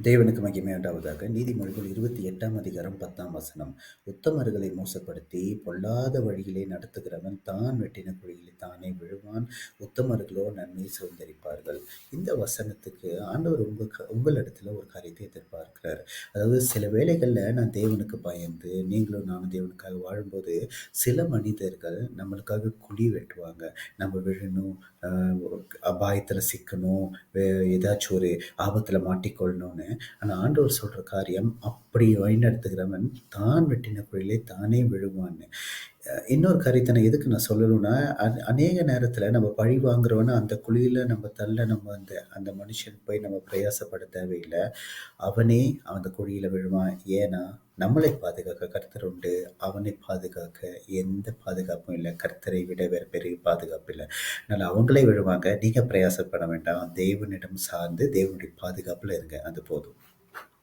தேவனுக்கு மகிமை உண்டாவதாக. நீதிமொழிகள் 28ஆம் அதிகாரம் 10ஆம் வசனம். உத்தமர்களை மோசப்படுத்தி பொல்லாத வழியிலே நடத்துகிறவன் தான் வெட்டின குழியிலே தானே விழுவான். உத்தமர்களோ நன்மையை சுதந்தரிப்பார்கள். இந்த வசனத்துக்கு ஆண்டவர் உங்களிடத்துல ஒரு காரியத்தை எதிர்பார்க்கிறார். அதாவது சில வேளைகள்ல நான் தேவனுக்கு பயந்து நீங்களும் நானும் தேவனுக்காக வாழும்போது சில மனிதர்கள் நம்மளுக்காக குழி வெட்டுவாங்க. நம்ம விழணும், அபாயத்துல சிக்கணும், ஏதாச்சும் ஒரு ஆபத்துல மாட்டிக்கொள்ளணும்னு. ஆனா ஆண்டவர் சொல்ற காரியம், அப்படி வழிநடத்துகிறவன் தான் வெட்டின குழியிலே தானே விழுவான்னு. இன்னொரு காரியத்த நான் எதுக்கு நான் சொல்லணும்னா, அநேக நேரத்துல நம்ம பழி வாங்குறோம்னா, அந்த குழியில நம்ம அந்த அந்த மனுஷன் போய் நம்ம பிரயாசப்பட தேவையில்ல. அவனே அந்த குழியில விழுவான். ஏன்னா, நம்மளை பாதுகாக்க கர்த்தர் உண்டு. அவனை பாதுகாக்க எந்த பாதுகாப்பும் இல்ல. கர்த்தரை விட வேற பெரிய பாதுகாப்பு இல்ல. அதனால அவங்களே விழுவாங்க. நீங்க பிரயாசப்பட வேண்டாம். தேவனிடம் சார்ந்து தேவனுடைய பாதுகாப்புல இருங்க. அது போதும்.